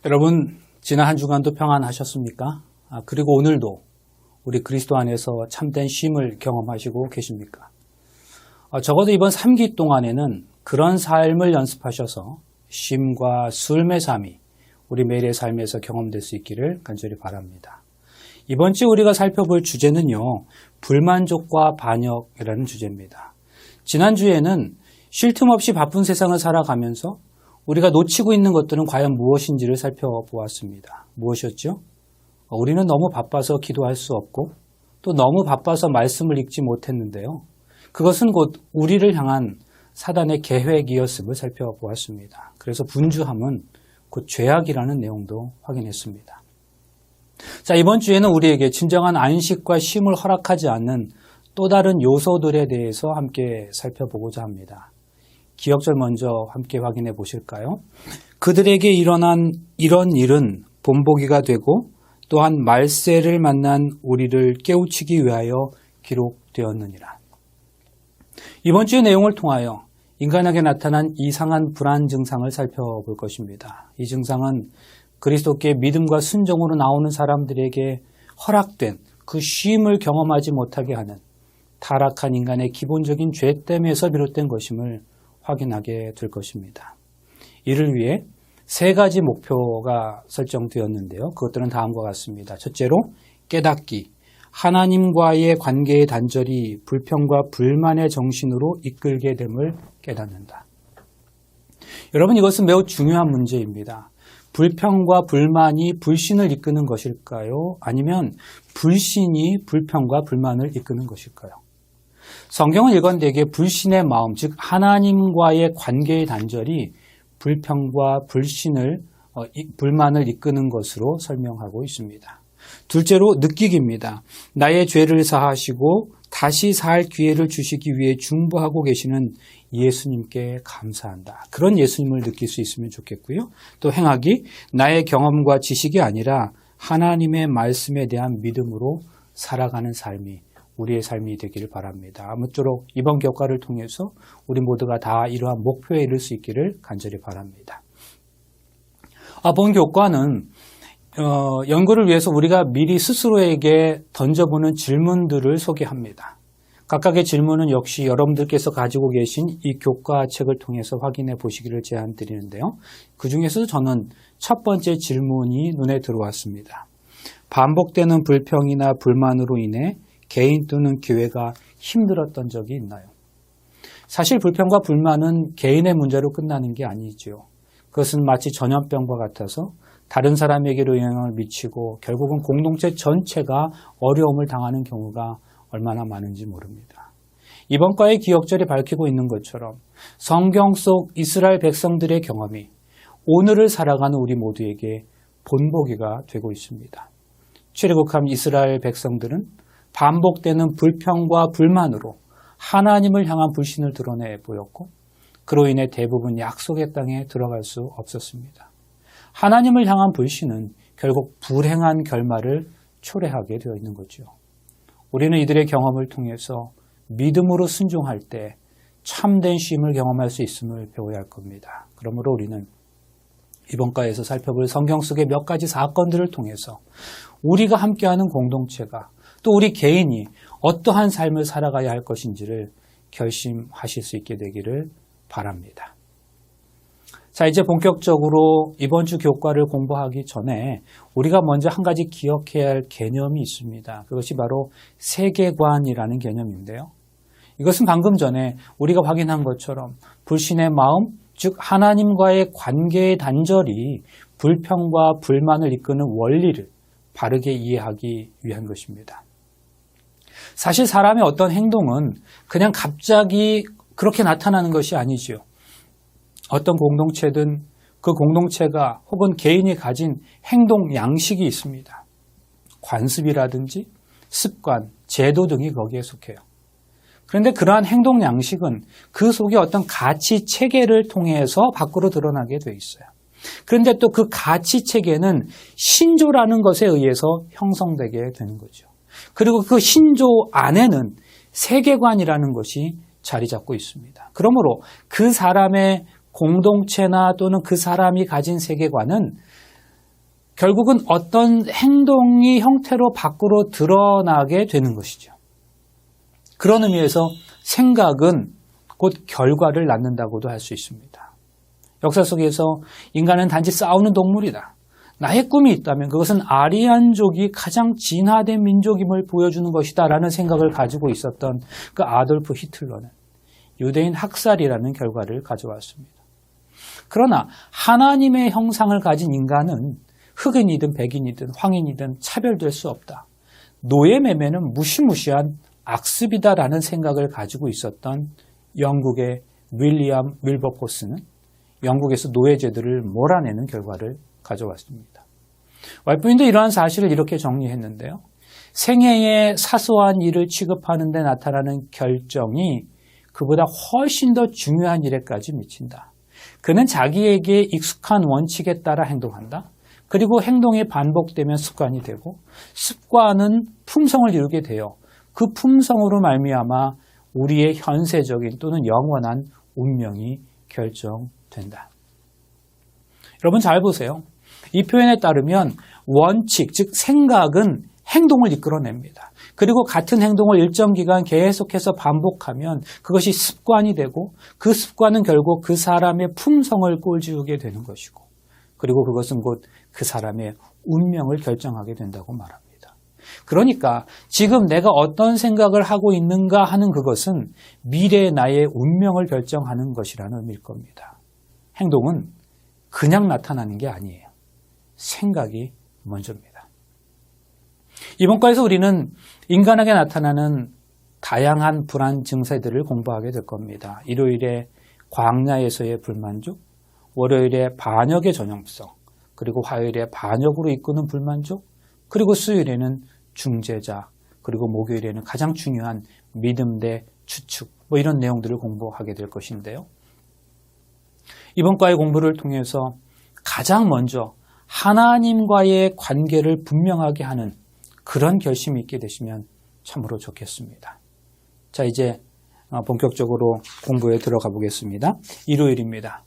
여러분, 지난 한 주간도 평안하셨습니까? 그리고 오늘도 우리 그리스도 안에서 참된 쉼을 경험하시고 계십니까? 적어도 이번 3기 동안에는 그런 삶을 연습하셔서 쉼과 삶의 삶이 우리 매일의 삶에서 경험될 수 있기를 간절히 바랍니다. 이번 주 우리가 살펴볼 주제는요, 불만족과 반역이라는 주제입니다. 지난주에는 쉴 틈 없이 바쁜 세상을 살아가면서 우리가 놓치고 있는 것들은 과연 무엇인지를 살펴보았습니다. 무엇이었죠? 우리는 너무 바빠서 기도할 수 없고 또 너무 바빠서 말씀을 읽지 못했는데요. 그것은 곧 우리를 향한 사단의 계획이었음을 살펴보았습니다. 그래서 분주함은 곧 죄악이라는 내용도 확인했습니다. 자, 이번 주에는 우리에게 진정한 안식과 쉼을 허락하지 않는 또 다른 요소들에 대해서 함께 살펴보고자 합니다. 기억절 먼저 함께 확인해 보실까요? 그들에게 일어난 이런 일은 본보기가 되고 또한 말세를 만난 우리를 깨우치기 위하여 기록되었느니라. 이번 주의 내용을 통하여 인간에게 나타난 이상한 불안 증상을 살펴볼 것입니다. 이 증상은 그리스도께 믿음과 순종으로 나오는 사람들에게 허락된 그 쉼을 경험하지 못하게 하는 타락한 인간의 기본적인 죄됨에서 비롯된 것임을 확인하게 될 것입니다. 이를 위해 세 가지 목표가 설정되었는데요. 그것들은 다음과 같습니다. 첫째로 깨닫기, 하나님과의 관계의 단절이 불평과 불만의 정신으로 이끌게 됨을 깨닫는다. 여러분, 이것은 매우 중요한 문제입니다. 불평과 불만이 불신을 이끄는 것일까요? 아니면 불신이 불평과 불만을 이끄는 것일까요? 성경은 일관되게 불신의 마음, 즉 하나님과의 관계의 단절이 불평과 불만을 이끄는 것으로 설명하고 있습니다. 둘째로 느끼기입니다. 나의 죄를 사하시고 다시 살 기회를 주시기 위해 중보하고 계시는 예수님께 감사한다. 그런 예수님을 느낄 수 있으면 좋겠고요. 또 행하기, 나의 경험과 지식이 아니라 하나님의 말씀에 대한 믿음으로 살아가는 삶이 우리의 삶이 되기를 바랍니다. 아무쪼록 이번 교과를 통해서 우리 모두가 다 이러한 목표에 이를 수 있기를 간절히 바랍니다. 본 교과는 연구를 위해서 우리가 미리 스스로에게 던져보는 질문들을 소개합니다. 각각의 질문은 역시 여러분들께서 가지고 계신 이 교과책을 통해서 확인해 보시기를 제안드리는데요. 그 중에서도 저는 첫 번째 질문이 눈에 들어왔습니다. 반복되는 불평이나 불만으로 인해 개인 또는 교회가 힘들었던 적이 있나요? 사실 불평과 불만은 개인의 문제로 끝나는 게 아니죠. 그것은 마치 전염병과 같아서 다른 사람에게로 영향을 미치고 결국은 공동체 전체가 어려움을 당하는 경우가 얼마나 많은지 모릅니다. 이번 과의 기억절이 밝히고 있는 것처럼 성경 속 이스라엘 백성들의 경험이 오늘을 살아가는 우리 모두에게 본보기가 되고 있습니다. 출애굽한 이스라엘 백성들은 반복되는 불평과 불만으로 하나님을 향한 불신을 드러내 보였고 그로 인해 대부분 약속의 땅에 들어갈 수 없었습니다. 하나님을 향한 불신은 결국 불행한 결말을 초래하게 되어 있는 거죠. 우리는 이들의 경험을 통해서 믿음으로 순종할 때 참된 쉼을 경험할 수 있음을 배워야 할 겁니다. 그러므로 우리는 이번 과에서 살펴볼 성경 속의 몇 가지 사건들을 통해서 우리가 함께하는 공동체가 또 우리 개인이 어떠한 삶을 살아가야 할 것인지를 결심하실 수 있게 되기를 바랍니다. 자, 이제 본격적으로 이번 주 교과를 공부하기 전에 우리가 먼저 한 가지 기억해야 할 개념이 있습니다. 그것이 바로 세계관이라는 개념인데요. 이것은 방금 전에 우리가 확인한 것처럼 불신의 마음, 즉 하나님과의 관계의 단절이 불평과 불만을 이끄는 원리를 바르게 이해하기 위한 것입니다. 사실 사람의 어떤 행동은 그냥 갑자기 그렇게 나타나는 것이 아니죠. 어떤 공동체든 그 공동체가 혹은 개인이 가진 행동 양식이 있습니다. 관습이라든지 습관, 제도 등이 거기에 속해요. 그런데 그러한 행동 양식은 그 속에 어떤 가치 체계를 통해서 밖으로 드러나게 돼 있어요. 그런데 또 그 가치 체계는 신조라는 것에 의해서 형성되게 되는 거죠. 그리고 그 신조 안에는 세계관이라는 것이 자리 잡고 있습니다. 그러므로 그 사람의 공동체나 또는 그 사람이 가진 세계관은 결국은 어떤 행동이 형태로 밖으로 드러나게 되는 것이죠. 그런 의미에서 생각은 곧 결과를 낳는다고도 할 수 있습니다. 역사 속에서 인간은 단지 싸우는 동물이다. 나의 꿈이 있다면 그것은 아리안족이 가장 진화된 민족임을 보여주는 것이다 라는 생각을 가지고 있었던 그 아돌프 히틀러는 유대인 학살이라는 결과를 가져왔습니다. 그러나 하나님의 형상을 가진 인간은 흑인이든 백인이든 황인이든 차별될 수 없다. 노예매매는 무시무시한 악습이다라는 생각을 가지고 있었던 영국의 윌리엄 윌버포스는 영국에서 노예제도를 몰아내는 결과를 가져왔습니다. 왈포인도 이러한 사실을 이렇게 정리했는데요. 생애의 사소한 일을 취급하는 데 나타나는 결정이 그보다 훨씬 더 중요한 일에까지 미친다. 그는 자기에게 익숙한 원칙에 따라 행동한다. 그리고 행동이 반복되면 습관이 되고 습관은 품성을 이루게 되어 그 품성으로 말미암아 우리의 현세적인 또는 영원한 운명이 결정된다. 여러분 잘 보세요. 이 표현에 따르면 원칙, 즉 생각은 행동을 이끌어냅니다. 그리고 같은 행동을 일정 기간 계속해서 반복하면 그것이 습관이 되고 그 습관은 결국 그 사람의 품성을 꼴지우게 되는 것이고 그리고 그것은 곧 그 사람의 운명을 결정하게 된다고 말합니다. 그러니까 지금 내가 어떤 생각을 하고 있는가 하는 그것은 미래의 나의 운명을 결정하는 것이라는 의미일 겁니다. 행동은 그냥 나타나는 게 아니에요. 생각이 먼저입니다. 이번 과에서 우리는 인간에게 나타나는 다양한 불안 증세들을 공부하게 될 겁니다. 일요일에 광야에서의 불만족, 월요일에 반역의 전형성, 그리고 화요일에 반역으로 이끄는 불만족, 그리고 수요일에는 중재자, 그리고 목요일에는 가장 중요한 믿음 대 추측, 이런 내용들을 공부하게 될 것인데요. 이번 과의 공부를 통해서 가장 먼저 하나님과의 관계를 분명하게 하는 그런 결심이 있게 되시면 참으로 좋겠습니다. 자, 이제 본격적으로 공부에 들어가 보겠습니다. 일요일입니다.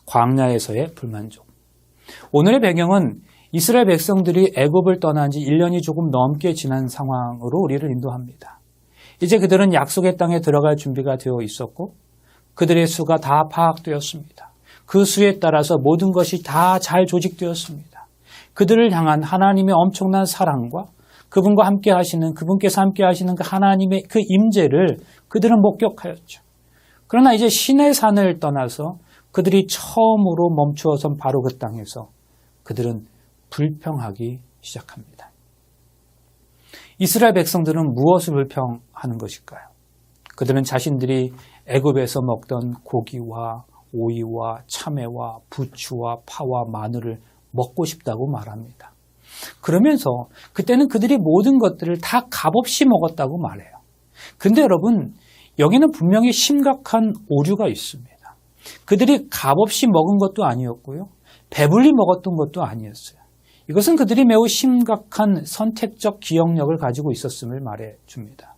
광야에서의 불만족. 오늘의 배경은 이스라엘 백성들이 애굽을 떠난 지 1년이 조금 넘게 지난 상황으로 우리를 인도합니다. 이제 그들은 약속의 땅에 들어갈 준비가 되어 있었고 그들의 수가 다 파악되었습니다. 그 수에 따라서 모든 것이 다 잘 조직되었습니다. 그들을 향한 하나님의 엄청난 사랑과 그분과 함께 하시는, 그분께서 함께 하시는 그 하나님의 그 임재를 그들은 목격하였죠. 그러나 이제 시내 산을 떠나서 그들이 처음으로 멈추어선 바로 그 땅에서 그들은 불평하기 시작합니다. 이스라엘 백성들은 무엇을 불평하는 것일까요? 그들은 자신들이 애굽에서 먹던 고기와 오이와 참외와 부추와 파와 마늘을 먹고 싶다고 말합니다. 그러면서 그때는 그들이 모든 것들을 다 값없이 먹었다고 말해요. 근데 여러분, 여기는 분명히 심각한 오류가 있습니다. 그들이 값없이 먹은 것도 아니었고요. 배불리 먹었던 것도 아니었어요. 이것은 그들이 매우 심각한 선택적 기억력을 가지고 있었음을 말해줍니다.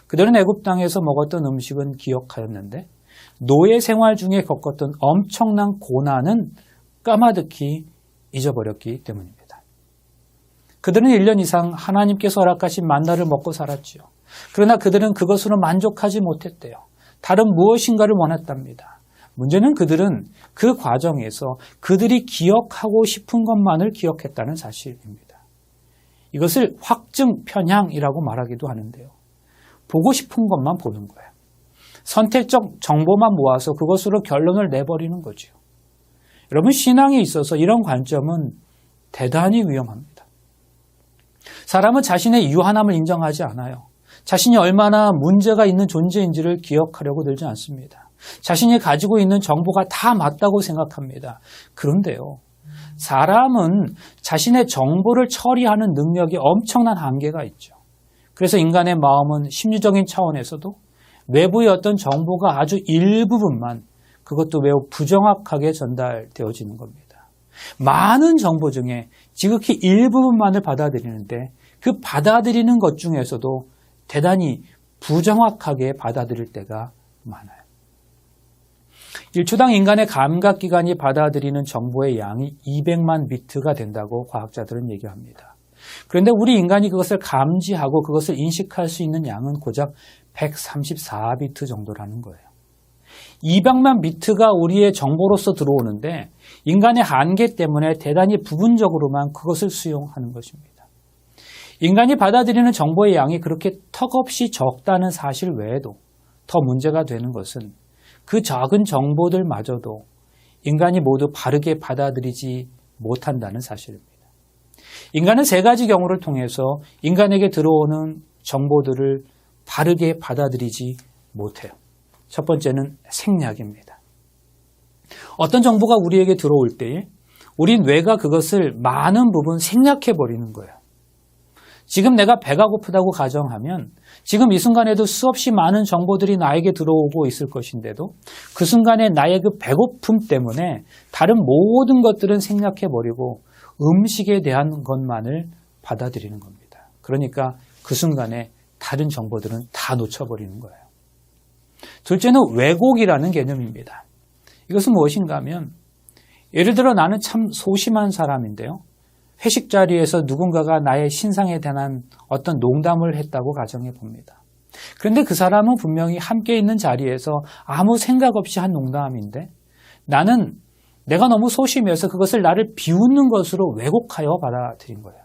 그들은 애굽 땅에서 먹었던 음식은 기억하였는데 노예 생활 중에 겪었던 엄청난 고난은 까마득히 잊어버렸기 때문입니다. 그들은 1년 이상 하나님께서 허락하신 만나를 먹고 살았지요. 그러나 그들은 그것으로 만족하지 못했대요. 다른 무엇인가를 원했답니다. 문제는 그들은 그 과정에서 그들이 기억하고 싶은 것만을 기억했다는 사실입니다. 이것을 확증 편향이라고 말하기도 하는데요. 보고 싶은 것만 보는 거예요. 선택적 정보만 모아서 그것으로 결론을 내버리는 거죠. 여러분, 신앙에 있어서 이런 관점은 대단히 위험합니다. 사람은 자신의 유한함을 인정하지 않아요. 자신이 얼마나 문제가 있는 존재인지를 기억하려고 들지 않습니다. 자신이 가지고 있는 정보가 다 맞다고 생각합니다. 그런데요, 사람은 자신의 정보를 처리하는 능력이 엄청난 한계가 있죠. 그래서 인간의 마음은 심리적인 차원에서도 외부의 어떤 정보가 아주 일부분만, 그것도 매우 부정확하게 전달되어지는 겁니다. 많은 정보 중에 지극히 일부분만을 받아들이는데 그 받아들이는 것 중에서도 대단히 부정확하게 받아들일 때가 많아요. 1초당 인간의 감각기관이 받아들이는 정보의 양이 200만 비트가 된다고 과학자들은 얘기합니다. 그런데 우리 인간이 그것을 감지하고 그것을 인식할 수 있는 양은 고작 134비트 정도라는 거예요. 200만 비트가 우리의 정보로서 들어오는데 인간의 한계 때문에 대단히 부분적으로만 그것을 수용하는 것입니다. 인간이 받아들이는 정보의 양이 그렇게 턱없이 적다는 사실 외에도 더 문제가 되는 것은 그 작은 정보들마저도 인간이 모두 바르게 받아들이지 못한다는 사실입니다. 인간은 세 가지 경우를 통해서 인간에게 들어오는 정보들을 바르게 받아들이지 못해요. 첫 번째는 생략입니다. 어떤 정보가 우리에게 들어올 때에 우리 뇌가 그것을 많은 부분 생략해버리는 거예요. 지금 내가 배가 고프다고 가정하면 지금 이 순간에도 수없이 많은 정보들이 나에게 들어오고 있을 것인데도 그 순간에 나의 그 배고픔 때문에 다른 모든 것들은 생략해버리고 음식에 대한 것만을 받아들이는 겁니다. 그러니까 그 순간에 다른 정보들은 다 놓쳐버리는 거예요. 둘째는 왜곡이라는 개념입니다. 이것은 무엇인가 하면 예를 들어 나는 참 소심한 사람인데요. 회식 자리에서 누군가가 나의 신상에 대한 어떤 농담을 했다고 가정해 봅니다. 그런데 그 사람은 분명히 함께 있는 자리에서 아무 생각 없이 한 농담인데 나는 내가 너무 소심해서 그것을 나를 비웃는 것으로 왜곡하여 받아들인 거예요.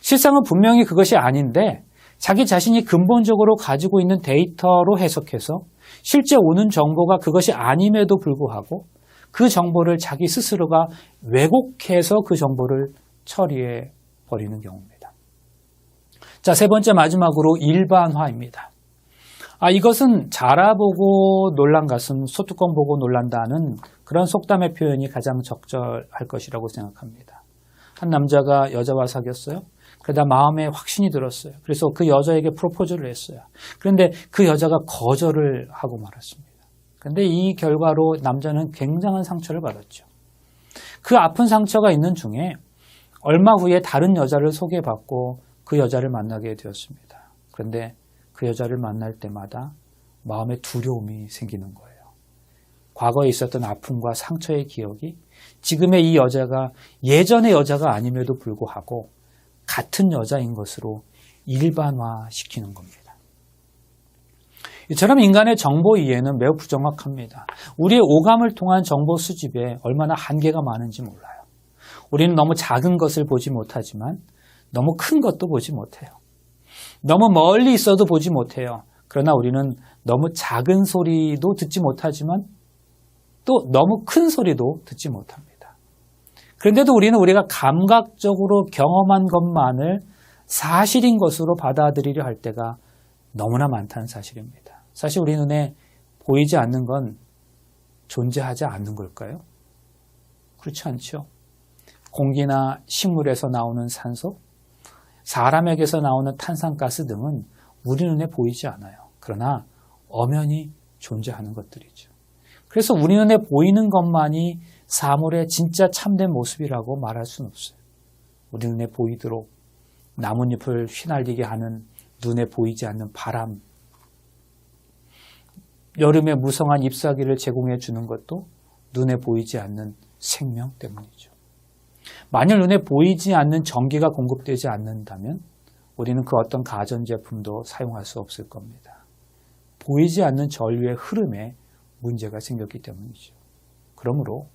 실상은 분명히 그것이 아닌데 자기 자신이 근본적으로 가지고 있는 데이터로 해석해서 실제 오는 정보가 그것이 아님에도 불구하고 그 정보를 자기 스스로가 왜곡해서 그 정보를 처리해 버리는 경우입니다. 자, 세 번째 마지막으로 일반화입니다. 이것은 자라보고 놀란 가슴, 소뚜껑 보고 놀란다는 그런 속담의 표현이 가장 적절할 것이라고 생각합니다. 한 남자가 여자와 사귀었어요. 그러다 마음에 확신이 들었어요. 그래서 그 여자에게 프로포즈를 했어요. 그런데 그 여자가 거절을 하고 말았습니다. 그런데 이 결과로 남자는 굉장한 상처를 받았죠. 그 아픈 상처가 있는 중에 얼마 후에 다른 여자를 소개받고 그 여자를 만나게 되었습니다. 그런데 그 여자를 만날 때마다 마음에 두려움이 생기는 거예요. 과거에 있었던 아픔과 상처의 기억이 지금의 이 여자가 예전의 여자가 아님에도 불구하고 같은 여자인 것으로 일반화시키는 겁니다. 이처럼 인간의 정보 이해는 매우 부정확합니다. 우리의 오감을 통한 정보 수집에 얼마나 한계가 많은지 몰라요. 우리는 너무 작은 것을 보지 못하지만 너무 큰 것도 보지 못해요. 너무 멀리 있어도 보지 못해요. 그러나 우리는 너무 작은 소리도 듣지 못하지만 또 너무 큰 소리도 듣지 못합니다. 그런데도 우리가 감각적으로 경험한 것만을 사실인 것으로 받아들이려 할 때가 너무나 많다는 사실입니다. 사실 우리 눈에 보이지 않는 건 존재하지 않는 걸까요? 그렇지 않죠. 공기나 식물에서 나오는 산소, 사람에게서 나오는 탄산가스 등은 우리 눈에 보이지 않아요. 그러나 엄연히 존재하는 것들이죠. 그래서 우리 눈에 보이는 것만이 사물의 진짜 참된 모습이라고 말할 수는 없어요. 우리 눈에 보이도록 나뭇잎을 휘날리게 하는 눈에 보이지 않는 바람, 여름에 무성한 잎사귀를 제공해 주는 것도 눈에 보이지 않는 생명 때문이죠. 만일 눈에 보이지 않는 전기가 공급되지 않는다면 우리는 그 어떤 가전제품도 사용할 수 없을 겁니다. 보이지 않는 전류의 흐름에 문제가 생겼기 때문이죠. 그러므로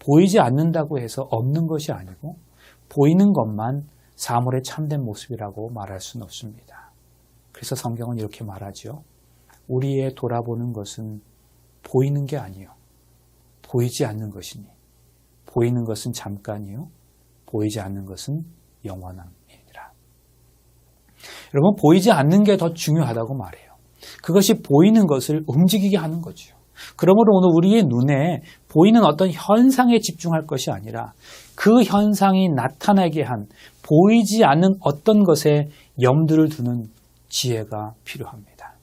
보이지 않는다고 해서 없는 것이 아니고 보이는 것만 사물의 참된 모습이라고 말할 수는 없습니다. 그래서 성경은 이렇게 말하죠. 우리의 돌아보는 것은 보이는 게 아니요. 보이지 않는 것이니. 보이는 것은 잠깐이요. 보이지 않는 것은 영원함이니라. 여러분, 보이지 않는 게 더 중요하다고 말해요. 그것이 보이는 것을 움직이게 하는 거죠. 그러므로 오늘 우리의 눈에 보이는 어떤 현상에 집중할 것이 아니라 그 현상이 나타나게 한 보이지 않는 어떤 것에 염두를 두는 지혜가 필요합니다.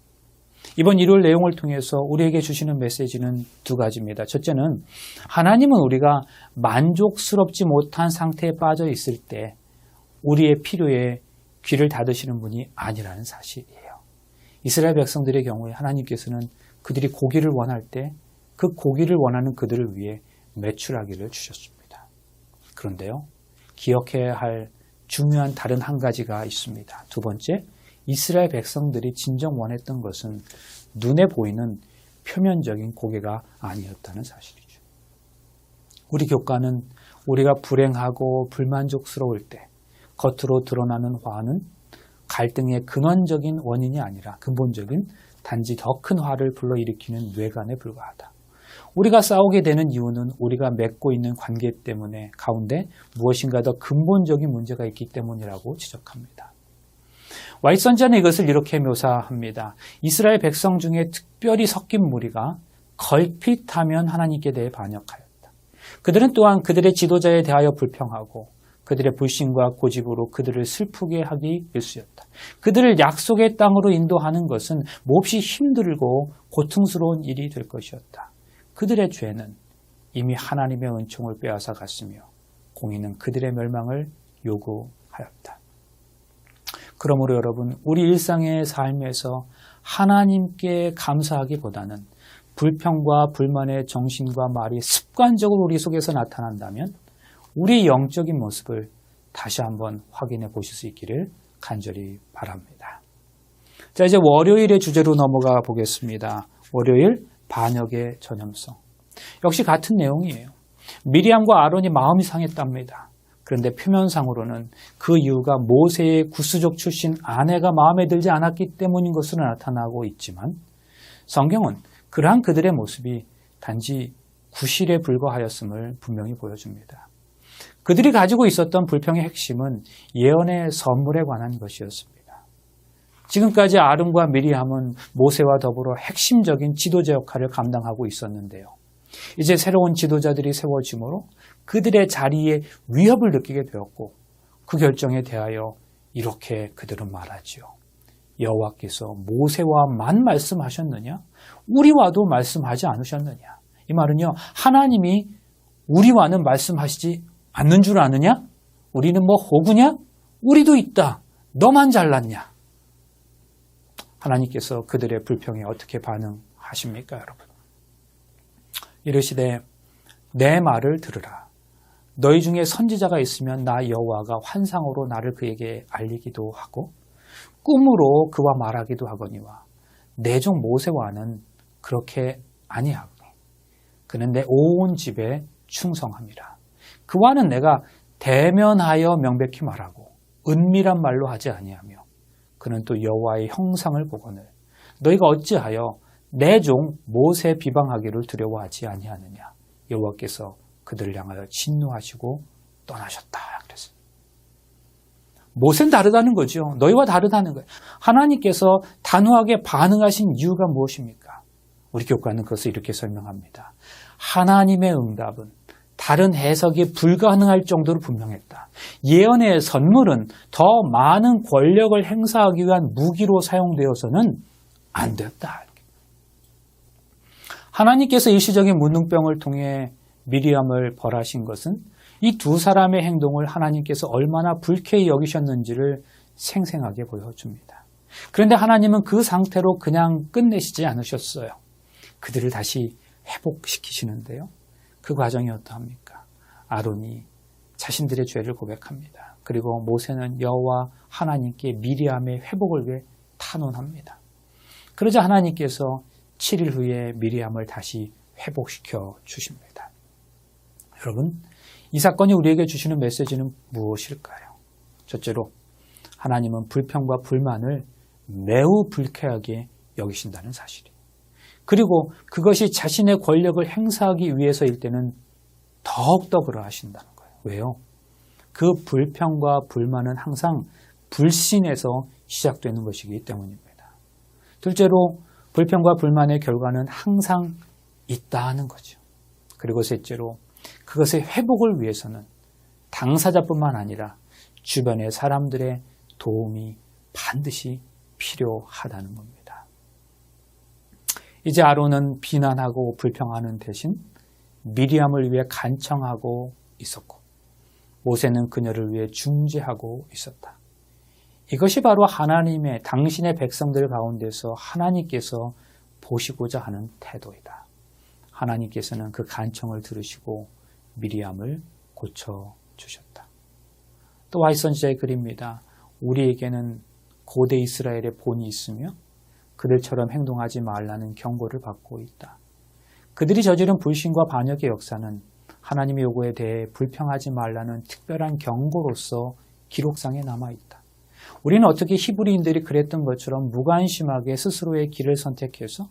이번 일요일 내용을 통해서 우리에게 주시는 메시지는 두 가지입니다. 첫째는 하나님은 우리가 만족스럽지 못한 상태에 빠져 있을 때 우리의 필요에 귀를 닫으시는 분이 아니라는 사실이에요. 이스라엘 백성들의 경우에 하나님께서는 그들이 고기를 원할 때 그 고기를 원하는 그들을 위해 메추라기를 주셨습니다. 그런데요, 기억해야 할 중요한 다른 한 가지가 있습니다. 두 번째, 이스라엘 백성들이 진정 원했던 것은 눈에 보이는 표면적인 고개가 아니었다는 사실이죠. 우리 교과는 우리가 불행하고 불만족스러울 때 겉으로 드러나는 화는 갈등의 근원적인 원인이 아니라 근본적인 단지 더 큰 화를 불러일으키는 뇌관에 불과하다. 우리가 싸우게 되는 이유는 우리가 맺고 있는 관계 때문에 가운데 무엇인가 더 근본적인 문제가 있기 때문이라고 지적합니다. 와이트 선지자는 이것을 이렇게 묘사합니다. 이스라엘 백성 중에 특별히 섞인 무리가 걸핏하면 하나님께 대해 반역하였다. 그들은 또한 그들의 지도자에 대하여 불평하고 그들의 불신과 고집으로 그들을 슬프게 하기 일쑤였다. 그들을 약속의 땅으로 인도하는 것은 몹시 힘들고 고통스러운 일이 될 것이었다. 그들의 죄는 이미 하나님의 은총을 빼앗아 갔으며 공의는 그들의 멸망을 요구하였다. 그러므로 여러분, 우리 일상의 삶에서 하나님께 감사하기보다는 불평과 불만의 정신과 말이 습관적으로 우리 속에서 나타난다면 우리의 영적인 모습을 다시 한번 확인해 보실 수 있기를 간절히 바랍니다. 자, 이제 월요일의 주제로 넘어가 보겠습니다. 월요일, 반역의 전염성. 역시 같은 내용이에요. 미리암과 아론이 마음이 상했답니다. 그런데 표면상으로는 그 이유가 모세의 구스족 출신 아내가 마음에 들지 않았기 때문인 것으로 나타나고 있지만 성경은 그러한 그들의 모습이 단지 구실에 불과하였음을 분명히 보여줍니다. 그들이 가지고 있었던 불평의 핵심은 예언의 선물에 관한 것이었습니다. 지금까지 아론과 미리암은 모세와 더불어 핵심적인 지도자 역할을 감당하고 있었는데요. 이제 새로운 지도자들이 세워지므로 그들의 자리에 위협을 느끼게 되었고 그 결정에 대하여 이렇게 그들은 말하지요. 여호와께서 모세와만 말씀하셨느냐? 우리와도 말씀하지 않으셨느냐? 이 말은요, 하나님이 우리와는 말씀하시지 않는 줄 아느냐? 우리는 뭐 호구냐? 우리도 있다. 너만 잘났냐? 하나님께서 그들의 불평에 어떻게 반응하십니까, 여러분? 이르시되 내 말을 들으라. 너희 중에 선지자가 있으면 나 여호와가 환상으로 나를 그에게 알리기도 하고 꿈으로 그와 말하기도 하거니와 내 종 모세와는 그렇게 아니하고 그는 내 온 집에 충성함이라. 그와는 내가 대면하여 명백히 말하고 은밀한 말로 하지 아니하며 그는 또 여호와의 형상을 보거늘 너희가 어찌하여 내 종 모세 비방하기를 두려워하지 아니하느냐. 여호와께서 그들을 향하여 진노하시고 떠나셨다. 그래서 모세는 다르다는 거죠. 너희와 다르다는 거예요. 하나님께서 단호하게 반응하신 이유가 무엇입니까? 우리 교과는 그것을 이렇게 설명합니다. 하나님의 응답은 다른 해석이 불가능할 정도로 분명했다. 예언의 선물은 더 많은 권력을 행사하기 위한 무기로 사용되어서는 안 됐다. 하나님께서 일시적인 문둥병을 통해 미리암을 벌하신 것은 이 두 사람의 행동을 하나님께서 얼마나 불쾌히 여기셨는지를 생생하게 보여줍니다. 그런데 하나님은 그 상태로 그냥 끝내시지 않으셨어요. 그들을 다시 회복시키시는데요. 그 과정이 어떠합니까? 아론이 자신들의 죄를 고백합니다. 그리고 모세는 여호와 하나님께 미리암의 회복을 위해 탄원합니다. 그러자 하나님께서 7일 후에 미리암을 다시 회복시켜 주십니다. 여러분, 이 사건이 우리에게 주시는 메시지는 무엇일까요? 첫째로 하나님은 불평과 불만을 매우 불쾌하게 여기신다는 사실이에요. 그리고 그것이 자신의 권력을 행사하기 위해서일 때는 더욱더 그러하신다는 거예요. 왜요? 그 불평과 불만은 항상 불신에서 시작되는 것이기 때문입니다. 둘째로 불평과 불만의 결과는 항상 있다는 거죠. 그리고 셋째로 그것의 회복을 위해서는 당사자뿐만 아니라 주변의 사람들의 도움이 반드시 필요하다는 겁니다. 이제 아론은 비난하고 불평하는 대신 미리암을 위해 간청하고 있었고 모세는 그녀를 위해 중재하고 있었다. 이것이 바로 하나님의 당신의 백성들 가운데서 하나님께서 보시고자 하는 태도이다. 하나님께서는 그 간청을 들으시고 미리암을 고쳐주셨다. 또 와이선지자의 글입니다. 우리에게는 고대 이스라엘의 본이 있으며 그들처럼 행동하지 말라는 경고를 받고 있다. 그들이 저지른 불신과 반역의 역사는 하나님의 요구에 대해 불평하지 말라는 특별한 경고로서 기록상에 남아있다. 우리는 어떻게 히브리인들이 그랬던 것처럼 무관심하게 스스로의 길을 선택해서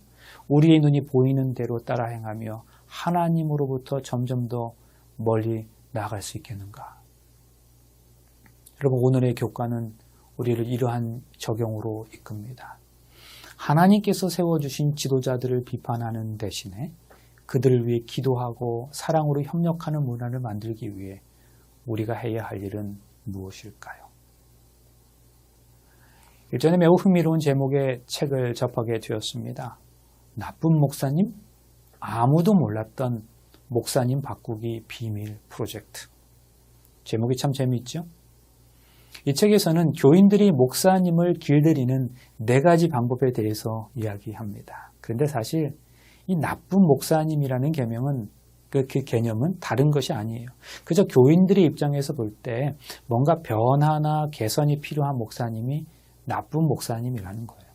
우리의 눈이 보이는 대로 따라 행하며 하나님으로부터 점점 더 멀리 나아갈 수 있겠는가? 여러분, 오늘의 교과는 우리를 이러한 적용으로 이끕니다. 하나님께서 세워주신 지도자들을 비판하는 대신에 그들을 위해 기도하고 사랑으로 협력하는 문화를 만들기 위해 우리가 해야 할 일은 무엇일까요? 일전에 매우 흥미로운 제목의 책을 접하게 되었습니다. 나쁜 목사님? 아무도 몰랐던 목사님 바꾸기 비밀 프로젝트. 제목이 참 재미있죠? 이 책에서는 교인들이 목사님을 길들이는 4가지 방법에 대해서 이야기합니다. 그런데 사실 이 나쁜 목사님이라는 개념은 그 개념은 다른 것이 아니에요. 그저 교인들의 입장에서 볼 때 뭔가 변화나 개선이 필요한 목사님이 나쁜 목사님이라는 거예요.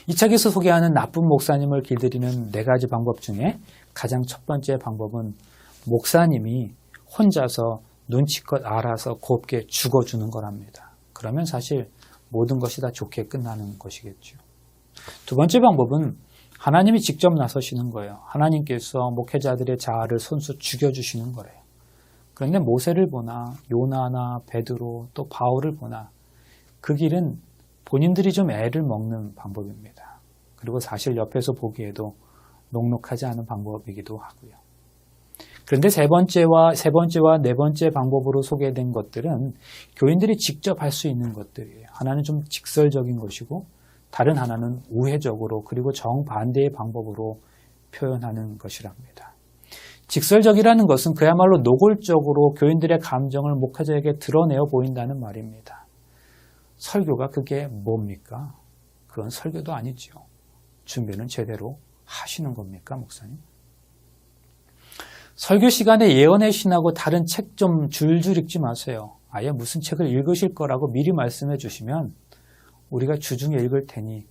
이 책에서 소개하는 나쁜 목사님을 길들이는 4가지 방법 중에 가장 첫 번째 방법은 목사님이 혼자서 눈치껏 알아서 곱게 죽어주는 거랍니다. 그러면 사실 모든 것이 다 좋게 끝나는 것이겠죠. 두 번째 방법은 하나님이 직접 나서시는 거예요. 하나님께서 목회자들의 자아를 손수 죽여주시는 거래요. 그런데 모세를 보나 요나나 베드로 또 바울을 보나 그 길은 본인들이 좀 애를 먹는 방법입니다. 그리고 사실 옆에서 보기에도 녹록하지 않은 방법이기도 하고요. 그런데 세 번째와 네 번째 방법으로 소개된 것들은 교인들이 직접 할 수 있는 것들이에요. 하나는 좀 직설적인 것이고 다른 하나는 우회적으로 그리고 정반대의 방법으로 표현하는 것이랍니다. 직설적이라는 것은 그야말로 노골적으로 교인들의 감정을 목회자에게 드러내어 보인다는 말입니다. 설교가 그게 뭡니까? 그건 설교도 아니죠. 준비는 제대로 하시는 겁니까, 목사님? 설교 시간에 예언의 신하고 다른 책 좀 줄줄 읽지 마세요. 아예 무슨 책을 읽으실 거라고 미리 말씀해 주시면 우리가 주중에 읽을 테니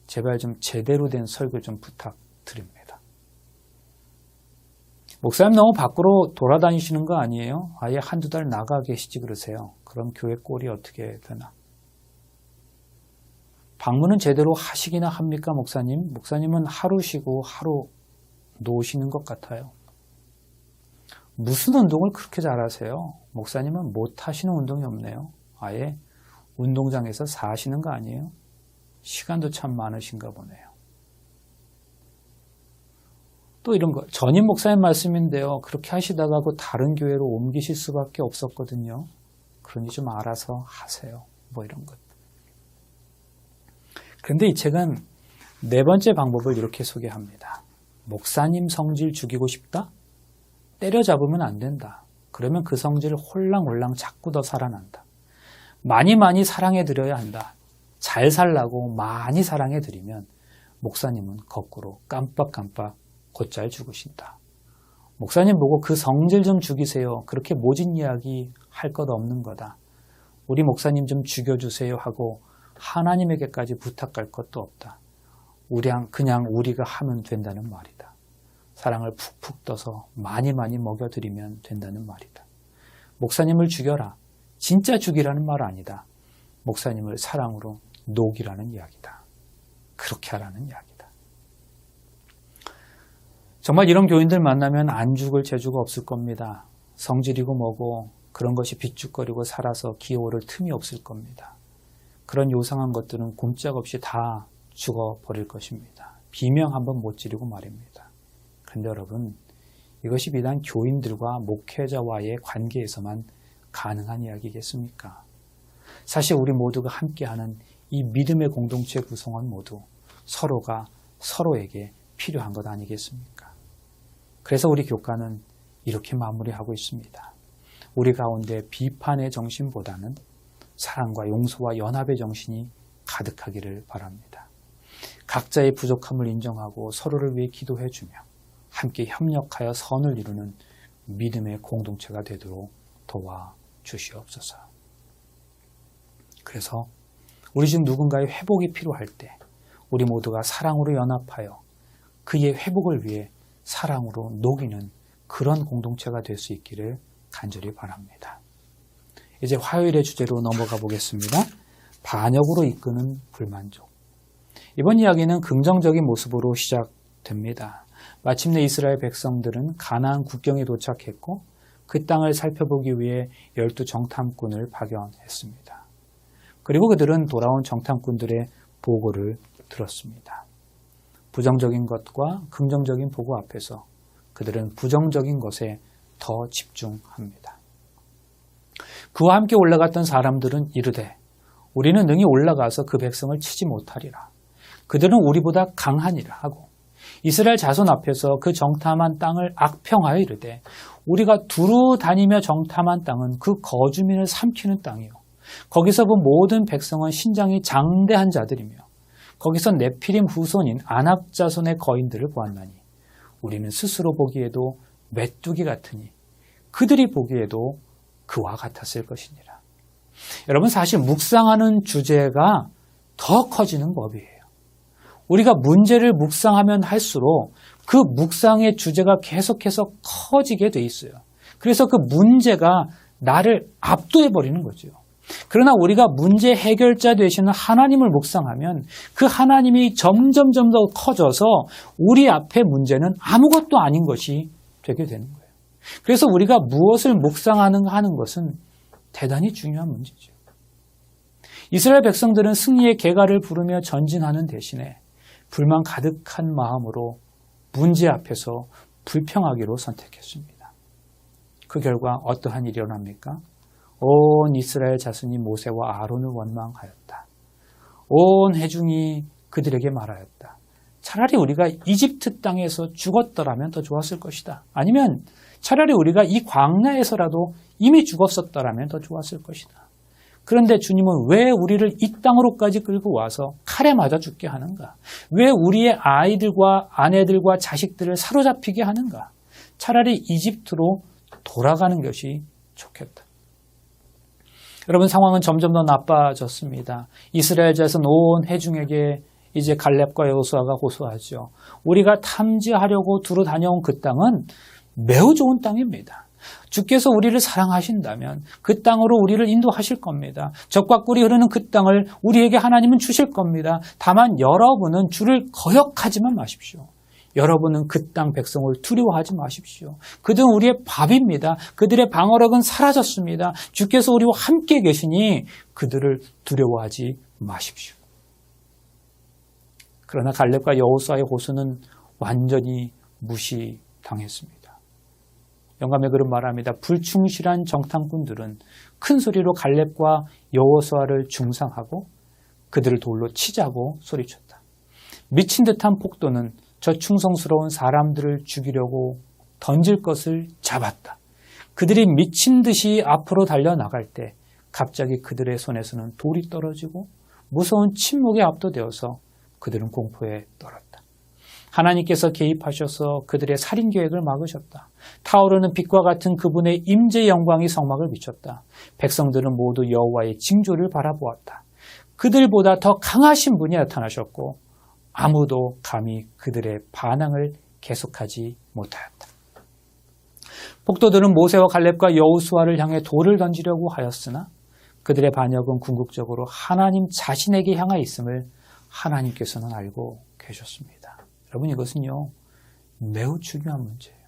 제발 좀 제대로 된 설교 좀 부탁드립니다. 목사님 너무 밖으로 돌아다니시는 거 아니에요? 아예 한두 달 나가 계시지 그러세요. 그럼 교회 꼴이 어떻게 되나? 방문은 제대로 하시기나 합니까, 목사님? 목사님은 하루 쉬고 하루 놓으시는 것 같아요. 무슨 운동을 그렇게 잘하세요? 목사님은 못하시는 운동이 없네요. 아예 운동장에서 사시는 거 아니에요? 시간도 참 많으신가 보네요. 또 이런 거, 전임 목사님 말씀인데요. 그렇게 하시다가 그 다른 교회로 옮기실 수밖에 없었거든요. 그러니 좀 알아서 하세요. 뭐 이런 것. 그런데 이 책은 4번째 방법을 이렇게 소개합니다. 목사님 성질 죽이고 싶다? 때려잡으면 안 된다. 그러면 그 성질 홀랑홀랑 자꾸 더 살아난다. 많이 사랑해드려야 한다. 잘 살라고 많이 사랑해드리면 목사님은 거꾸로 깜빡깜빡 곧잘 죽으신다. 목사님 보고 그 성질 좀 죽이세요. 그렇게 모진 이야기 할 것 없는 거다. 우리 목사님 좀 죽여주세요 하고 하나님에게까지 부탁할 것도 없다. 그냥 우리가 하면 된다는 말이다. 사랑을 푹푹 떠서 많이 먹여드리면 된다는 말이다. 목사님을 죽여라. 진짜 죽이라는 말 아니다. 목사님을 사랑으로 녹이라는 이야기다. 그렇게 하라는 이야기다. 정말 이런 교인들 만나면 안 죽을 재주가 없을 겁니다. 성질이고 뭐고 그런 것이 비죽거리고 살아서 기어오를 틈이 없을 겁니다. 그런 요상한 것들은 꼼짝없이 다 죽어버릴 것입니다. 비명 한번 못 지르고 말입니다. 그런데 여러분, 이것이 비단 교인들과 목회자와의 관계에서만 가능한 이야기겠습니까? 사실 우리 모두가 함께하는 이 믿음의 공동체 구성원 모두 서로가 서로에게 필요한 것 아니겠습니까? 그래서 우리 교과는 이렇게 마무리하고 있습니다. 우리 가운데 비판의 정신보다는 사랑과 용서와 연합의 정신이 가득하기를 바랍니다. 각자의 부족함을 인정하고 서로를 위해 기도해주며 함께 협력하여 선을 이루는 믿음의 공동체가 되도록 도와주시옵소서. 그래서 우리 중 누군가의 회복이 필요할 때 우리 모두가 사랑으로 연합하여 그의 회복을 위해 사랑으로 녹이는 그런 공동체가 될 수 있기를 간절히 바랍니다. 이제 화요일의 주제로 넘어가 보겠습니다. 반역으로 이끄는 불만족. 이번 이야기는 긍정적인 모습으로 시작됩니다. 마침내 이스라엘 백성들은 가나안 국경에 도착했고 그 땅을 살펴보기 위해 12 정탐꾼을 파견했습니다. 그리고 그들은 돌아온 정탐꾼들의 보고를 들었습니다. 부정적인 것과 긍정적인 보고 앞에서 그들은 부정적인 것에 더 집중합니다. 그와 함께 올라갔던 사람들은 이르되 우리는 능히 올라가서 그 백성을 치지 못하리라. 그들은 우리보다 강하니라 하고 이스라엘 자손 앞에서 그 정탐한 땅을 악평하여 이르되 우리가 두루 다니며 정탐한 땅은 그 거주민을 삼키는 땅이요 거기서 본 모든 백성은 신장이 장대한 자들이며 거기서 네피림 후손인 아낙 자손의 거인들을 보았나니 우리는 스스로 보기에도 메뚜기 같으니 그들이 보기에도 그와 같았을 것이니라. 여러분 사실 묵상하는 주제가 더 커지는 법이에요. 우리가 문제를 묵상하면 할수록 그 묵상의 주제가 계속해서 커지게 돼 있어요. 그래서 그 문제가 나를 압도해버리는 거죠. 그러나 우리가 문제 해결자 되시는 하나님을 묵상하면 그 하나님이 점점 더 커져서 우리 앞에 문제는 아무것도 아닌 것이 되게 되는 거예요. 그래서 우리가 무엇을 묵상하는 것은 대단히 중요한 문제죠. 이스라엘 백성들은 승리의 개가를 부르며 전진하는 대신에 불만 가득한 마음으로 문제 앞에서 불평하기로 선택했습니다. 그 결과 어떠한 일이 일어납니까? 온 이스라엘 자손이 모세와 아론을 원망하였다. 온 회중이 그들에게 말하였다. 차라리 우리가 이집트 땅에서 죽었더라면 더 좋았을 것이다. 아니면 차라리 우리가 이 광야에서라도 이미 죽었었더라면 더 좋았을 것이다. 그런데 주님은 왜 우리를 이 땅으로까지 끌고 와서 칼에 맞아 죽게 하는가? 왜 우리의 아이들과 아내들과 자식들을 사로잡히게 하는가? 차라리 이집트로 돌아가는 것이 좋겠다. 여러분 상황은 점점 더 나빠졌습니다. 이스라엘 자손 온 회중에게 이제 갈렙과 여호수아가 호소하죠. 우리가 탐지하려고 두루 다녀온 그 땅은 매우 좋은 땅입니다. 주께서 우리를 사랑하신다면 그 땅으로 우리를 인도하실 겁니다. 젖과 꿀이 흐르는 그 땅을 우리에게 하나님은 주실 겁니다. 다만 여러분은 주를 거역하지만 마십시오. 여러분은 그 땅 백성을 두려워하지 마십시오. 그들은 우리의 밥입니다. 그들의 방어력은 사라졌습니다. 주께서 우리와 함께 계시니 그들을 두려워하지 마십시오. 그러나 갈렙과 여호수아의 호소는 완전히 무시당했습니다. 영감의 글은 말합니다. 불충실한 정탐꾼들은 큰 소리로 갈렙과 여호수아를 중상하고 그들을 돌로 치자고 소리쳤다. 미친 듯한 폭도는 저 충성스러운 사람들을 죽이려고 던질 것을 잡았다. 그들이 미친 듯이 앞으로 달려나갈 때 갑자기 그들의 손에서는 돌이 떨어지고 무서운 침묵에 압도되어서 그들은 공포에 떨었다. 하나님께서 개입하셔서 그들의 살인 계획을 막으셨다. 타오르는 빛과 같은 그분의 임재의 영광이 성막을 비췄다. 백성들은 모두 여호와의 징조를 바라보았다. 그들보다 더 강하신 분이 나타나셨고 아무도 감히 그들의 반항을 계속하지 못하였다. 폭도들은 모세와 갈렙과 여호수아를 향해 돌을 던지려고 하였으나 그들의 반역은 궁극적으로 하나님 자신에게 향해 있음을 하나님께서는 알고 계셨습니다. 여러분 이것은요 매우 중요한 문제예요.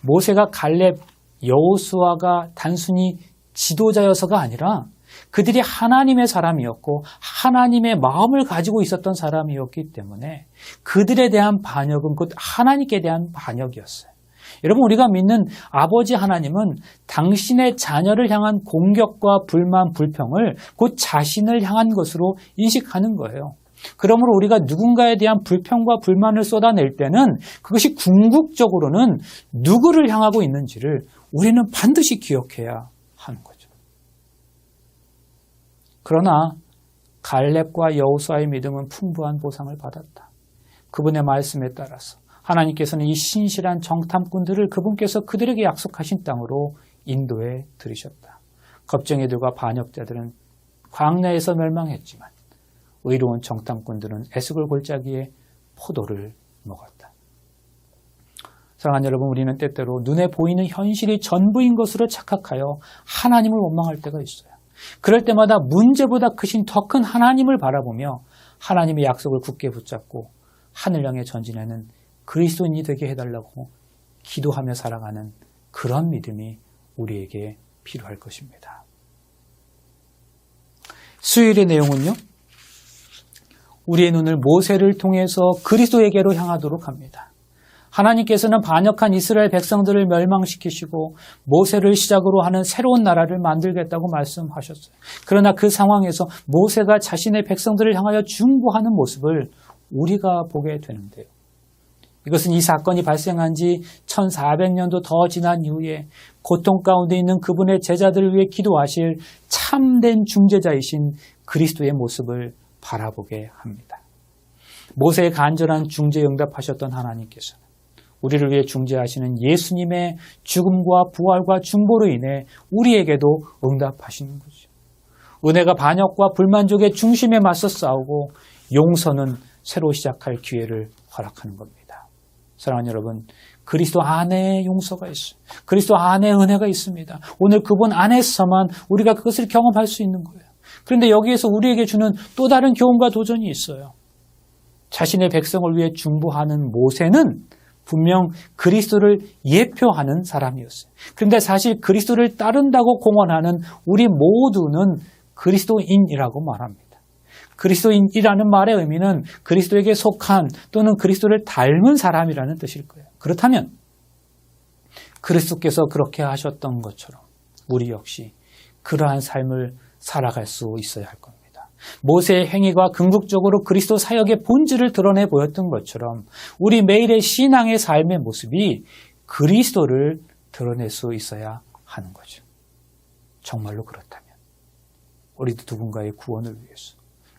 모세가 갈렙, 여호수아가 단순히 지도자여서가 아니라 그들이 하나님의 사람이었고 하나님의 마음을 가지고 있었던 사람이었기 때문에 그들에 대한 반역은 곧 하나님께 대한 반역이었어요. 여러분 우리가 믿는 아버지 하나님은 당신의 자녀를 향한 공격과 불만, 불평을 곧 자신을 향한 것으로 인식하는 거예요. 그러므로 우리가 누군가에 대한 불평과 불만을 쏟아낼 때는 그것이 궁극적으로는 누구를 향하고 있는지를 우리는 반드시 기억해야 하는 거죠. 그러나 갈렙과 여호수아의 믿음은 풍부한 보상을 받았다. 그분의 말씀에 따라서 하나님께서는 이 신실한 정탐꾼들을 그분께서 그들에게 약속하신 땅으로 인도해 들이셨다. 겁쟁이들과 반역자들은 광야에서 멸망했지만 의로운 정탐꾼들은 에스골 골짜기에 포도를 먹었다. 사랑하는 여러분, 우리는 때때로 눈에 보이는 현실이 전부인 것으로 착각하여 하나님을 원망할 때가 있어요. 그럴 때마다 문제보다 크신 더 큰 하나님을 바라보며 하나님의 약속을 굳게 붙잡고 하늘 향해 전진하는 그리스도인이 되게 해달라고 기도하며 살아가는 그런 믿음이 우리에게 필요할 것입니다. 수요일의 내용은요, 우리의 눈을 모세를 통해서 그리스도에게로 향하도록 합니다. 하나님께서는 반역한 이스라엘 백성들을 멸망시키시고 모세를 시작으로 하는 새로운 나라를 만들겠다고 말씀하셨어요. 그러나 그 상황에서 모세가 자신의 백성들을 향하여 중보하는 모습을 우리가 보게 되는데요. 이것은 이 사건이 발생한 지 1400년도 더 지난 이후에 고통 가운데 있는 그분의 제자들을 위해 기도하실 참된 중재자이신 그리스도의 모습을 바라보게 합니다. 모세의 간절한 중재에 응답하셨던 하나님께서는 우리를 위해 중재하시는 예수님의 죽음과 부활과 중보로 인해 우리에게도 응답하시는 거죠. 은혜가 반역과 불만족의 중심에 맞서 싸우고 용서는 새로 시작할 기회를 허락하는 겁니다. 사랑하는 여러분, 그리스도 안에 용서가 있어요. 그리스도 안에 은혜가 있습니다. 오늘 그분 안에서만 우리가 그것을 경험할 수 있는 거예요. 그런데 여기에서 우리에게 주는 또 다른 교훈과 도전이 있어요. 자신의 백성을 위해 중보하는 모세는 분명 그리스도를 예표하는 사람이었어요. 그런데 사실 그리스도를 따른다고 공언하는 우리 모두는 그리스도인이라고 말합니다. 그리스도인이라는 말의 의미는 그리스도에게 속한 또는 그리스도를 닮은 사람이라는 뜻일 거예요. 그렇다면 그리스도께서 그렇게 하셨던 것처럼 우리 역시 그러한 삶을 살아갈 수 있어야 할 겁니다. 모세의 행위가 궁극적으로 그리스도 사역의 본질을 드러내 보였던 것처럼 우리 매일의 신앙의 삶의 모습이 그리스도를 드러낼 수 있어야 하는 거죠. 정말로 그렇다면 우리도 누군가의 구원을 위해서,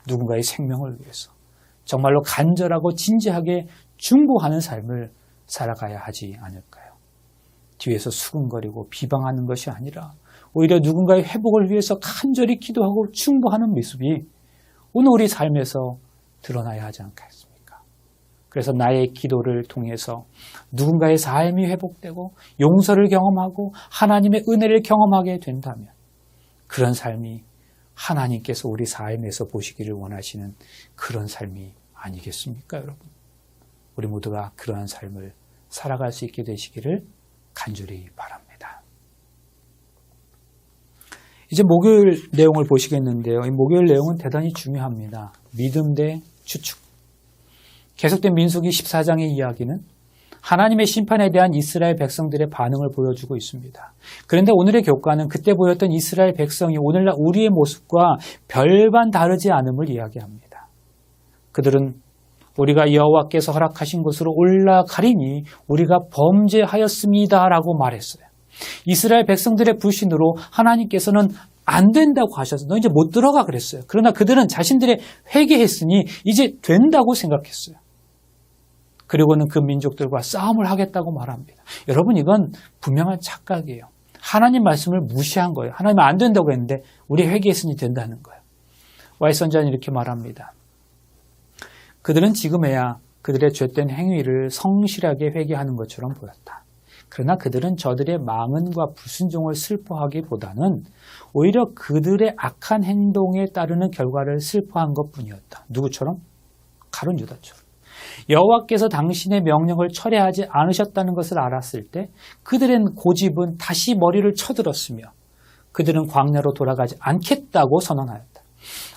누군가의 생명을 위해서 정말로 간절하고 진지하게 중보하는 삶을 살아가야 하지 않을까요? 뒤에서 수군거리고 비방하는 것이 아니라 오히려 누군가의 회복을 위해서 간절히 기도하고 중보하는 모습이 오늘 우리 삶에서 드러나야 하지 않겠습니까? 그래서 나의 기도를 통해서 누군가의 삶이 회복되고 용서를 경험하고 하나님의 은혜를 경험하게 된다면 그런 삶이 하나님께서 우리 삶에서 보시기를 원하시는 그런 삶이 아니겠습니까, 여러분? 우리 모두가 그러한 삶을 살아갈 수 있게 되시기를 간절히 바랍니다. 이제 목요일 내용을 보시겠는데요. 이 목요일 내용은 대단히 중요합니다. 믿음 대 추측. 계속된 민수기 14장의 이야기는 하나님의 심판에 대한 이스라엘 백성들의 반응을 보여주고 있습니다. 그런데 오늘의 교과는 그때 보였던 이스라엘 백성이 오늘날 우리의 모습과 별반 다르지 않음을 이야기합니다. 그들은 우리가 여호와께서 허락하신 곳으로 올라가리니 우리가 범죄하였습니다라고 말했어요. 이스라엘 백성들의 불신으로 하나님께서는 안 된다고 하셔서 너 이제 못 들어가 그랬어요. 그러나 그들은 자신들의 회개했으니 이제 된다고 생각했어요. 그리고는 그 민족들과 싸움을 하겠다고 말합니다. 여러분, 이건 분명한 착각이에요. 하나님 말씀을 무시한 거예요. 하나님은 안 된다고 했는데 우리 회개했으니 된다는 거예요. 와이 선지자는 이렇게 말합니다. 그들은 지금에야 그들의 죄된 행위를 성실하게 회개하는 것처럼 보였다. 그러나 그들은 저들의 망언과 불순종을 슬퍼하기보다는 오히려 그들의 악한 행동에 따르는 결과를 슬퍼한 것뿐이었다. 누구처럼? 가룟 유다처럼. 여호와께서 당신의 명령을 철회하지 않으셨다는 것을 알았을 때 그들의 고집은 다시 머리를 쳐들었으며 그들은 광야로 돌아가지 않겠다고 선언하였다.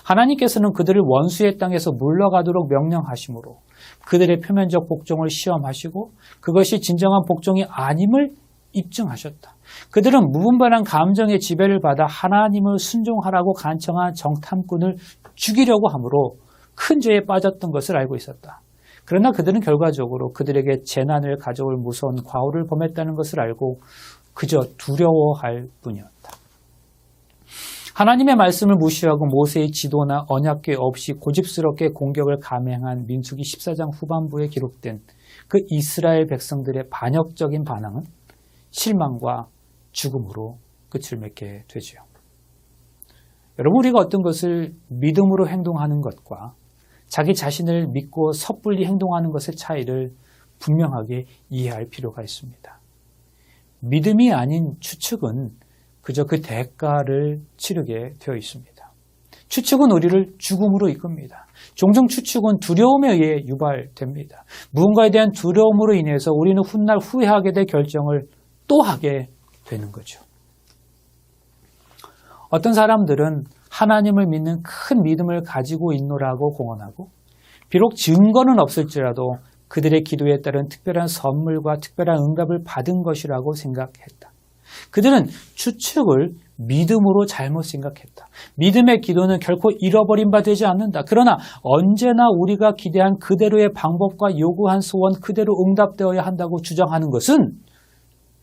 하나님께서는 그들을 원수의 땅에서 물러가도록 명령하심으로 그들의 표면적 복종을 시험하시고 그것이 진정한 복종이 아님을 입증하셨다. 그들은 무분별한 감정의 지배를 받아 하나님을 순종하라고 간청한 정탐꾼을 죽이려고 함으로 큰 죄에 빠졌던 것을 알고 있었다. 그러나 그들은 결과적으로 그들에게 재난을 가져올 무서운 과오를 범했다는 것을 알고 그저 두려워할 뿐이었다. 하나님의 말씀을 무시하고 모세의 지도나 언약궤 없이 고집스럽게 공격을 감행한 민수기 14장 후반부에 기록된 그 이스라엘 백성들의 반역적인 반응은 실망과 죽음으로 끝을 맺게 되지요. 여러분, 우리가 어떤 것을 믿음으로 행동하는 것과 자기 자신을 믿고 섣불리 행동하는 것의 차이를 분명하게 이해할 필요가 있습니다. 믿음이 아닌 추측은 그저 그 대가를 치르게 되어 있습니다. 추측은 우리를 죽음으로 이끕니다. 종종 추측은 두려움에 의해 유발됩니다. 무언가에 대한 두려움으로 인해서 우리는 훗날 후회하게 될 결정을 또 하게 되는 거죠. 어떤 사람들은 하나님을 믿는 큰 믿음을 가지고 있노라고 공언하고 비록 증거는 없을지라도 그들의 기도에 따른 특별한 선물과 특별한 응답을 받은 것이라고 생각했다. 그들은 추측을 믿음으로 잘못 생각했다. 믿음의 기도는 결코 잃어버린 바 되지 않는다. 그러나 언제나 우리가 기대한 그대로의 방법과 요구한 소원 그대로 응답되어야 한다고 주장하는 것은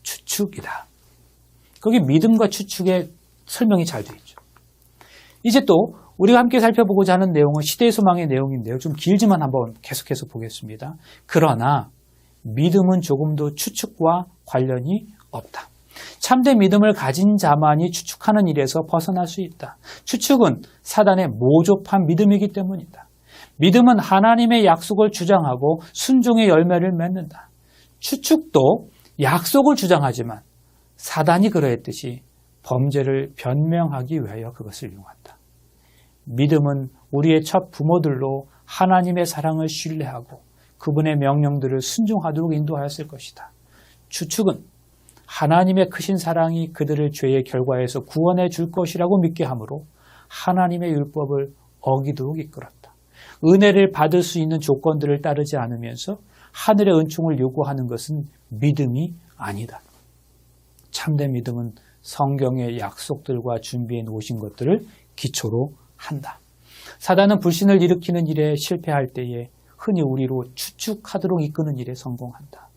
추측이다. 거기 믿음과 추측의 설명이 잘 되어 있죠. 이제 또 우리가 함께 살펴보고자 하는 내용은 시대의 소망의 내용인데요. 좀 길지만 한번 계속해서 보겠습니다. 그러나 믿음은 조금도 추측과 관련이 없다. 참된 믿음을 가진 자만이 추측하는 일에서 벗어날 수 있다. 추측은 사단의 모조판 믿음이기 때문이다. 믿음은 하나님의 약속을 주장하고 순종의 열매를 맺는다. 추측도 약속을 주장하지만 사단이 그러했듯이 범죄를 변명하기 위하여 그것을 이용한다. 믿음은 우리의 첫 부모들로 하나님의 사랑을 신뢰하고 그분의 명령들을 순종하도록 인도하였을 것이다. 추측은 하나님의 크신 사랑이 그들을 죄의 결과에서 구원해 줄 것이라고 믿게 하므로 하나님의 율법을 어기도록 이끌었다. 은혜를 받을 수 있는 조건들을 따르지 않으면서 하늘의 은총을 요구하는 것은 믿음이 아니다. 참된 믿음은 성경의 약속들과 준비해 놓으신 것들을 기초로 한다. 사단은 불신을 일으키는 일에 실패할 때에 흔히 우리로 추측하도록 이끄는 일에 성공한다.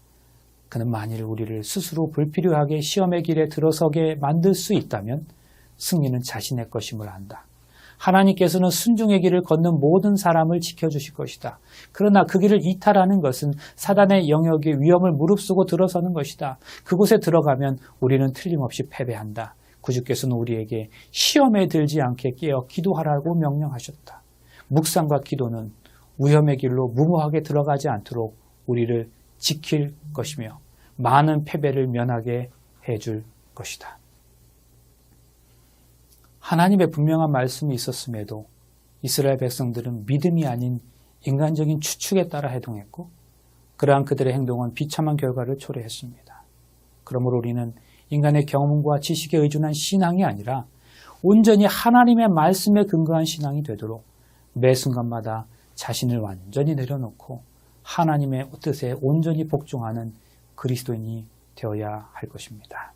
그는 만일 우리를 스스로 불필요하게 시험의 길에 들어서게 만들 수 있다면 승리는 자신의 것임을 안다. 하나님께서는 순종의 길을 걷는 모든 사람을 지켜주실 것이다. 그러나 그 길을 이탈하는 것은 사단의 영역에 위험을 무릅쓰고 들어서는 것이다. 그곳에 들어가면 우리는 틀림없이 패배한다. 구주께서는 우리에게 시험에 들지 않게 깨어 기도하라고 명령하셨다. 묵상과 기도는 위험의 길로 무모하게 들어가지 않도록 우리를 지킬 것이며 많은 패배를 면하게 해줄 것이다. 하나님의 분명한 말씀이 있었음에도 이스라엘 백성들은 믿음이 아닌 인간적인 추측에 따라 행동했고 그러한 그들의 행동은 비참한 결과를 초래했습니다. 그러므로 우리는 인간의 경험과 지식에 의존한 신앙이 아니라 온전히 하나님의 말씀에 근거한 신앙이 되도록 매 순간마다 자신을 완전히 내려놓고 하나님의 뜻에 온전히 복종하는 그리스도인이 되어야 할 것입니다.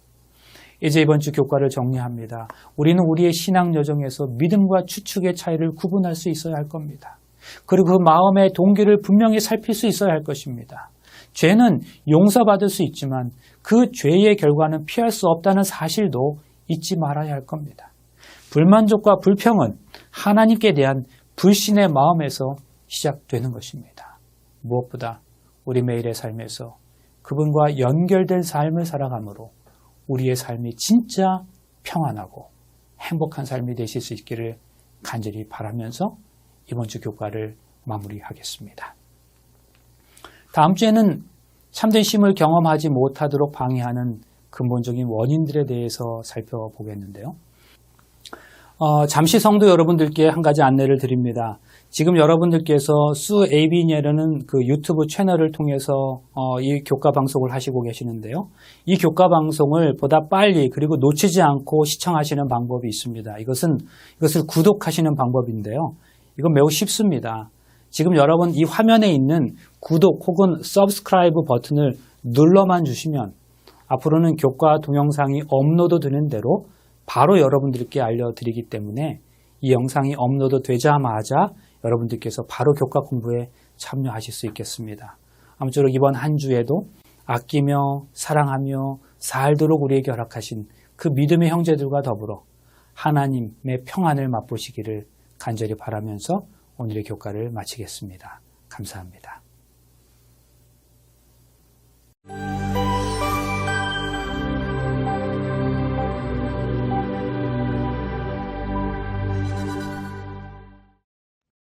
이제 이번 주 교과를 정리합니다. 우리는 우리의 신앙 여정에서 믿음과 추측의 차이를 구분할 수 있어야 할 겁니다. 그리고 그 마음의 동기를 분명히 살필 수 있어야 할 것입니다. 죄는 용서받을 수 있지만 그 죄의 결과는 피할 수 없다는 사실도 잊지 말아야 할 겁니다. 불만족과 불평은 하나님께 대한 불신의 마음에서 시작되는 것입니다. 무엇보다 우리 매일의 삶에서 그분과 연결된 삶을 살아감으로 우리의 삶이 진짜 평안하고 행복한 삶이 되실 수 있기를 간절히 바라면서 이번 주 교과를 마무리하겠습니다. 다음 주에는 참된 쉼을 경험하지 못하도록 방해하는 근본적인 원인들에 대해서 살펴보겠는데요. 잠시 성도 여러분들께 한 가지 안내를 드립니다. 지금 여러분들께서 수 에이비니라는 그 유튜브 채널을 통해서 이 교과 방송을 하시고 계시는데요. 이 교과 방송을 보다 빨리 그리고 놓치지 않고 시청하시는 방법이 있습니다. 이것을 구독하시는 방법인데요. 이건 매우 쉽습니다. 지금 여러분 이 화면에 있는 구독 혹은 서브스크라이브 버튼을 눌러만 주시면 앞으로는 교과 동영상이 업로드 되는 대로 바로 여러분들께 알려드리기 때문에 이 영상이 업로드 되자마자 여러분들께서 바로 교과 공부에 참여하실 수 있겠습니다. 아무쪼록 이번 한 주에도 아끼며 사랑하며 살도록 우리에게 허락하신 그 믿음의 형제들과 더불어 하나님의 평안을 맛보시기를 간절히 바라면서 오늘의 교과를 마치겠습니다. 감사합니다.